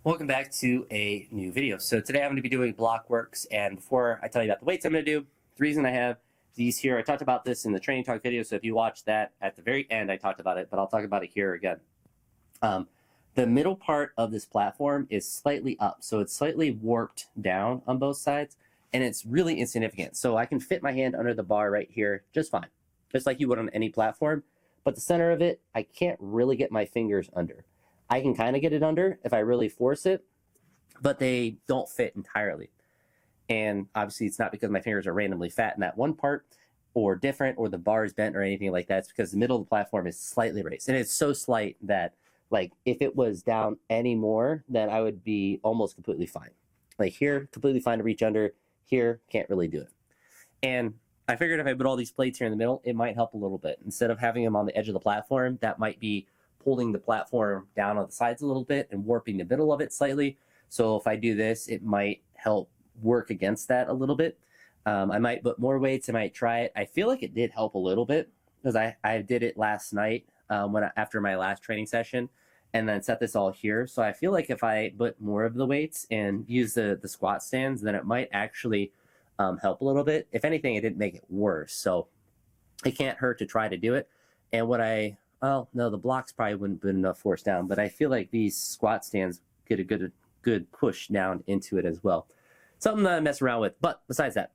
Welcome back to a new video. So today I'm going to be doing block works, and before I tell you about the weights I'm going to do, the reason I have these here, I talked about this in the training talk video, so if you watch that at the very end I talked about it, but I'll talk about it here again. The middle part of this platform is slightly up, so it's slightly warped down on both sides, and it's really insignificant. So I can fit my hand under the bar right here just fine, just like you would on any platform, but the center of it, I can't really get my fingers under. I can kind of get it under if I really force it, but they don't fit entirely. And obviously it's not because my fingers are randomly fat in that one part or different or the bar is bent or anything like that. It's because the middle of the platform is slightly raised. And it's so slight that like if it was down any more, then I would be almost completely fine. Like here, completely fine to reach under. Here, can't really do it. And I figured if I put all these plates here in the middle, it might help a little bit. Instead of having them on the edge of the platform, that might be pulling the platform down on the sides a little bit and warping the middle of it slightly. So if I do this, it might help work against that a little bit. I might put more weights. I might try it. I feel like it did help a little bit because I did it last night after my last training session and then set this all here. So I feel like if I put more of the weights and use the squat stands, then it might actually help a little bit. If anything, it didn't make it worse. So it can't hurt to try to do it. And well, no, the blocks probably wouldn't put enough force down, but I feel like these squat stands get a good push down into it as well. Something to mess around with. But besides that,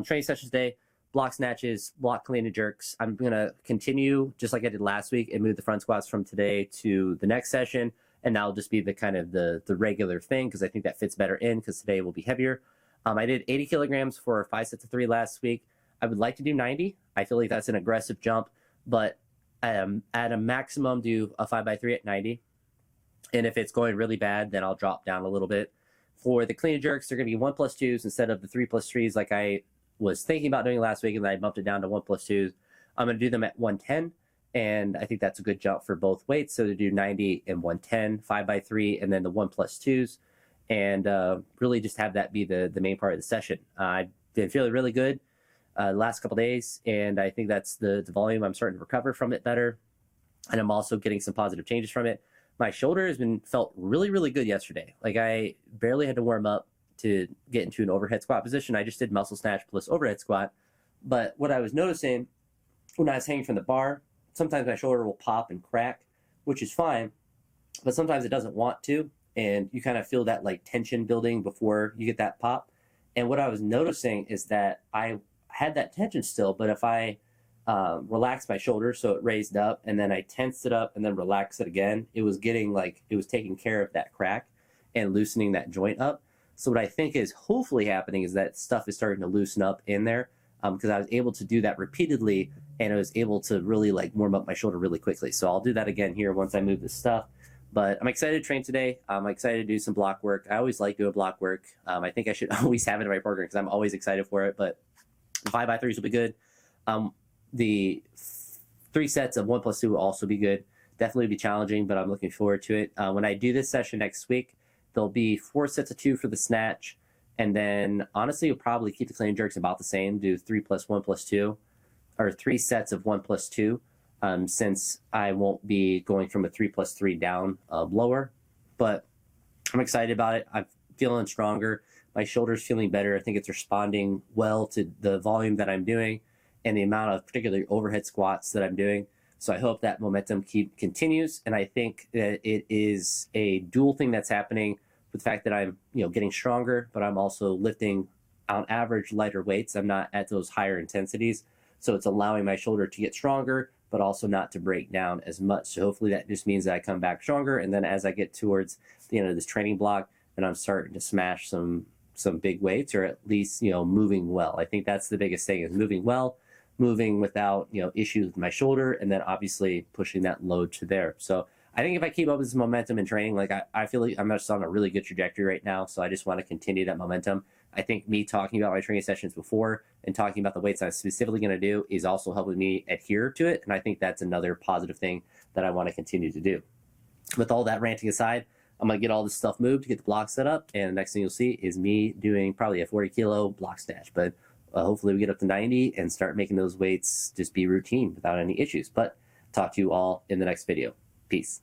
training sessions today, block snatches, block clean and jerks. I'm going to continue just like I did last week and move the front squats from today to the next session. And that'll just be the kind of the regular thing because I think that fits better in because today will be heavier. I did 80 kilograms for 5 sets of 3 last week. I would like to do 90. I feel like that's an aggressive jump, but at a maximum do a 5x3 at 90. And if it's going really bad, then I'll drop down a little bit. For the clean and jerks, they're going to be 1+2s instead of the 3+3s like I was thinking about doing last week, and then I bumped it down to 1+2s. I'm going to do them at 110, and I think that's a good jump for both weights. So to do 90 and 110, 5x3, and then the 1+2s, and really just have that be the main part of the session. I've been feeling really good the last couple days, and I think that's the volume. I'm starting to recover from it better, and I'm also getting some positive changes from it. My shoulder has felt really good yesterday. Like I barely had to warm up to get into an overhead squat position. I just did muscle snatch plus overhead squat. But what I was noticing when I was hanging from the bar, sometimes my shoulder will pop and crack, which is fine, but sometimes it doesn't want to, and you kind of feel that like tension building before you get that pop. And what I was noticing is that I had that tension still, but if I relaxed my shoulder so it raised up and then I tensed it up and then relaxed it again, it was taking care of that crack and loosening that joint up. So what I think is hopefully happening is that stuff is starting to loosen up in there because I was able to do that repeatedly and I was able to really like warm up my shoulder really quickly. So I'll do that again here once I move this stuff. But I'm excited to train today. I'm excited to do some block work. I always like doing block work. I think I should always have it in my program because I'm always excited for it. But 5x3s will be good. The 3 sets of 1+2 will also be good. Definitely be challenging, but I'm looking forward to it. When I do this session next week, there'll be 4 sets of 2 for the snatch. And then honestly, you'll probably keep the clean and jerks about the same, do 3 plus 1+2 or 3 sets of 1+2 since I won't be going from a 3+3 down lower. But I'm excited about it. I'm feeling stronger. My shoulder's feeling better. I think it's responding well to the volume that I'm doing and the amount of particularly overhead squats that I'm doing. So I hope that momentum continues. And I think that it is a dual thing that's happening with the fact that I'm getting stronger, but I'm also lifting on average lighter weights. I'm not at those higher intensities. So it's allowing my shoulder to get stronger, but also not to break down as much. So hopefully that just means that I come back stronger. And then as I get towards the end of this training block, then I'm starting to smash some big weights, or at least, moving well. I think that's the biggest thing, is moving well, moving without, issues with my shoulder, and then obviously pushing that load to there. So I think if I keep up this momentum in training, like I feel like I'm just on a really good trajectory right now. So I just want to continue that momentum. I think me talking about my training sessions before and talking about the weights I'm specifically going to do is also helping me adhere to it. And I think that's another positive thing that I want to continue to do. With all that ranting aside, I'm going to get all this stuff moved to get the block set up. And the next thing you'll see is me doing probably a 40 kilo block snatch. But hopefully we get up to 90 and start making those weights just be routine without any issues. But talk to you all in the next video. Peace.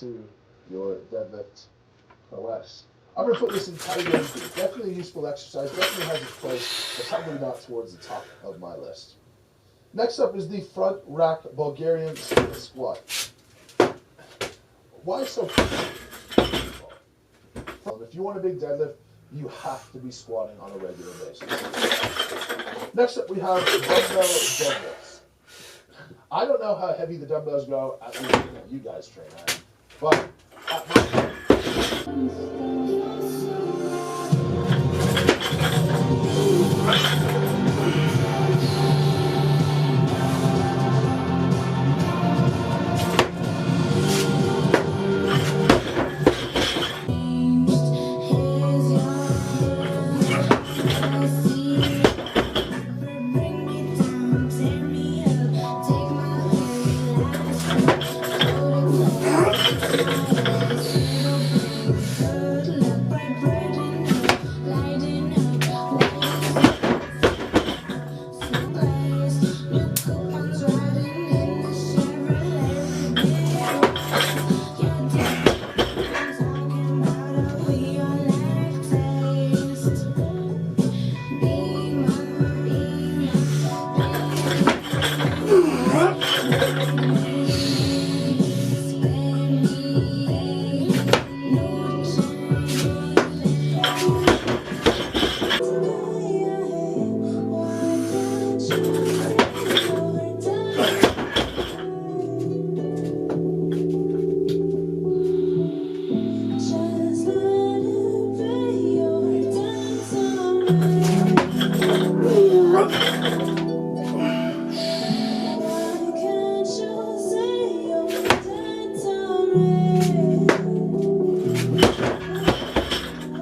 To your deadlift prowess. I'm going to put this in tight end. Definitely a useful exercise, definitely has its place, but probably not towards the top of my list. Next up is the front rack Bulgarian split squat. Why so? If you want a big deadlift, you have to be squatting on a regular basis. Next up we have dumbbell deadlifts. I don't know how heavy the dumbbells go at the you guys train at, but at my